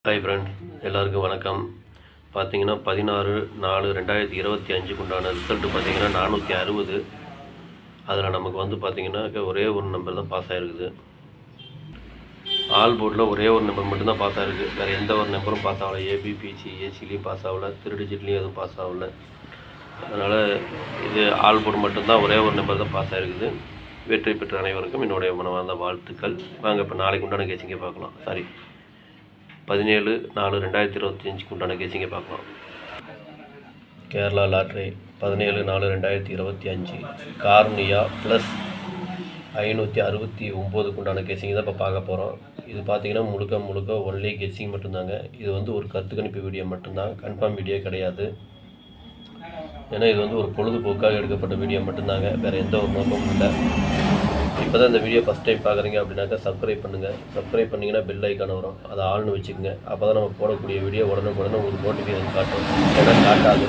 Hi friend, எல்லாருக்கும் வணக்கம். பார்த்தீங்கன்னா 16/4/2025 உண்டான ரிசல்ட்டு பார்த்தீங்கன்னா 460. அதில் நமக்கு வந்து பார்த்தீங்கன்னா ஒரே ஒரு நம்பர் தான் பாஸ் ஆகிருக்குது. ஆல் போர்டில் ஒரே ஒரு நம்பர் மட்டும்தான் பாஸ் ஆகிருக்கு. வேறு எந்த ஒரு நம்பரும் பாஸ் ஆகலை. ஏபி, பிசி, ஏசிலையும் பாஸ் ஆகலை. 3 டிஜிட்லேயும் எதுவும் பாஸ் ஆகலை. அதனால் இது ஆல் போர்டு மட்டும்தான் ஒரே ஒரு நம்பர் தான் பாஸ் ஆகிருக்குது. வெற்றி பெற்ற அனைவருக்கும் என்னுடைய மனமார்ந்த வாழ்த்துக்கள். வாங்க இப்போ நாளைக்கு உண்டான கேசிங்க பார்க்கலாம். 17/4/2025 உண்டான கேசிங்க பார்க்கலாம். கேரளா லாட்ரி 17/4/2025 கார்னியா ப்ளஸ் 569 உண்டான கெஸ்ஸிங் தான் இப்போ பார்க்க போகிறோம். இது பார்த்தீங்கன்னா முழுக்க ஒன்லி கெஸ்ஸிங் மட்டும்தாங்க. இது வந்து ஒரு கருத்து கணிப்பு வீடியோ மட்டும்தான், கன்ஃபார்ம் வீடியோ கிடையாது. ஏன்னா இது வந்து ஒரு பொழுதுபோக்காக எடுக்கப்பட்ட வீடியோ மட்டும்தாங்க, வேறு எந்த ஒரு நோக்கமும் இல்லை. இப்போ தான் இந்த வீடியோ ஃபஸ்ட் டைம் பார்க்குறீங்க அப்படின்னாக்கா சப்ஸ்கிரைப் பண்ணுங்கள். சப்ஸ்கிரைப் பண்ணிங்கன்னா பெல் ஐக்கான வரும், அதை ஆள்னு வச்சுக்கோங்க. அப்போ தான் நம்ம போடக்கூடிய வீடியோ உடனே ஒரு நோட்டிஃபிகேஷன் காட்டும், ஏன்னா காட்டாது.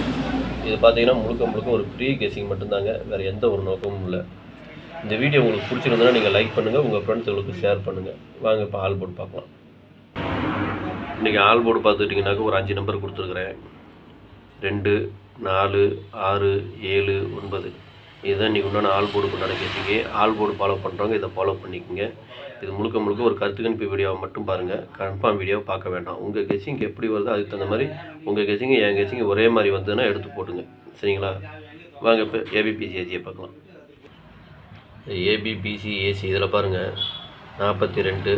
இது பார்த்தீங்கன்னா முழுக்க ஒரு ஃப்ரீ கெஸ்ஸிங் மட்டும்தாங்க, வேறு எந்த ஒரு நோக்கமும் இல்லை. இந்த வீடியோ உங்களுக்கு பிடிச்சிருந்ததுன்னா நீங்கள் லைக் பண்ணுங்கள், உங்கள் ஃப்ரெண்ட்ஸுங்களுக்கு ஷேர் பண்ணுங்கள். வாங்க இப்போ ஆல் போர்டு பார்க்கலாம். இன்றைக்கி ஆல் போர்டு பார்த்துக்கிட்டிங்கனாக்கா ஒரு 5 நம்பர் கொடுத்துருக்குறேன். 2, 4, 6, 7, 9. இதுதான் இன்றைக்கி உண்டான ஆல் போர்டுக்கு உண்டான கெஸ்ஸிங்கு. ஆல் போர்டு ஃபாலோ பண்ணுறவங்க இதை ஃபாலோ பண்ணிக்கோங்க. இது முழுக்க ஒரு கருத்து கணிப்பு வீடியோவை மட்டும் பாருங்கள், கன்ஃபார்ம் வீடியோவை பார்க்க வேண்டாம். உங்கள் கெஸ்ஸிங் எப்படி வருதோ அதுக்கு தகுந்த மாதிரி உங்கள் கெஸ்ஸிங்கு என் கெஸ்ஸிங் ஒரே மாதிரி வந்ததுன்னா எடுத்து போட்டுங்க, சரிங்களா? வாங்க இப்போ ஏபிபிசி ஏசியை பார்க்கலாம். ஏபிபிசி ஏசி இதில் பாருங்கள், 42,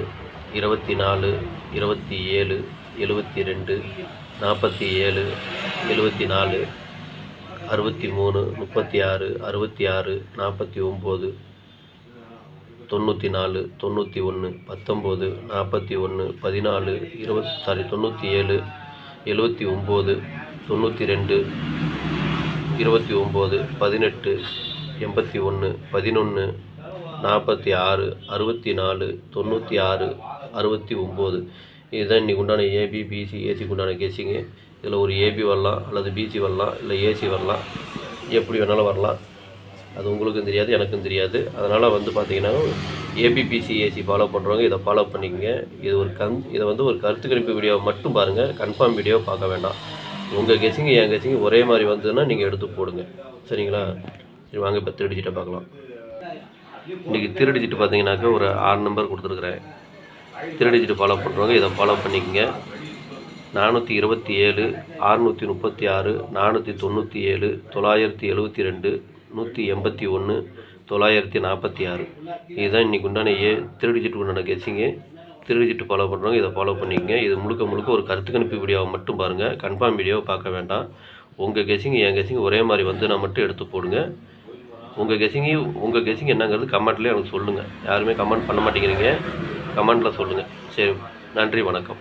24, 27, 72, 47, 74, 63, 36, 66, 49, 94, 91, 19, 41, 14, 97, 79, 92, 29, 18, 81, 11, 46, 64, 96, 69. இதுதான் இன்றைக்கி உண்டான ஏபி, பிசி, ஏசிக்கு உண்டான கெஸ்ஸிங்கு. இதில் ஒரு ஏபி வரலாம், அல்லது பிசி வரலாம், இல்லை ஏசி வரலாம், எப்படி வேணாலும் வரலாம். அது உங்களுக்கும் தெரியாது, எனக்கும் தெரியாது. அதனால் வந்து பார்த்திங்கன்னா ஏபிபிசி ஏசி ஃபாலோ பண்ணுறவங்க இதை ஃபாலோ பண்ணிக்கோங்க. இது இதை வந்து ஒரு கருத்து கணிப்பு வீடியோவை மட்டும் பாருங்கள், கன்ஃபார்ம் வீடியோவை பார்க்க வேண்டாம். உங்கள் கெஸ்ஸிங்கு என் கெஸ்ஸிங்கு ஒரே மாதிரி வந்ததுன்னா நீங்கள் எடுத்து போடுங்க, சரிங்களா? சரி, வாங்க இப்போ 3 டிஜிட்டை பார்க்கலாம். இன்றைக்கி 3 டிஜிட் பார்த்தீங்கன்னாக்கா ஒரு 6 நம்பர் கொடுத்துருக்குறேன். 3 டிஜிட் ஃபாலோ பண்ணுறவங்க இதை ஃபாலோ பண்ணிக்கோங்க. 427, 636, 497, 972, 181, 946. இதுதான் இன்றைக்கி உண்டான 3 டிஜிட் உண்டான கெஸ்ஸிங்கு. 3 டிஜிட் ஃபாலோ பண்ணுறவங்க இதை ஃபாலோ பண்ணிக்கங்க. இது முழுக்க ஒரு கருத்து கணிப்பு வீடியோவை மட்டும் பாருங்கள், கன்ஃபார்ம் வீடியோவை பார்க்க வேண்டாம். உங்கள் கெஸ்ஸிங் என் கெஸ்ஸிங் ஒரே மாதிரி வந்து நான் மட்டும் எடுத்து போடுங்க. உங்கள் கெஸ்ஸிங் என்னங்கிறது கமெண்ட்லேயே எனக்கு சொல்லுங்கள். யாருமே கமெண்ட் பண்ண மாட்டேங்கிறீங்க, கமெண்ட்டில் சொல்லுங்கள். சரி, நன்றி, வணக்கம்.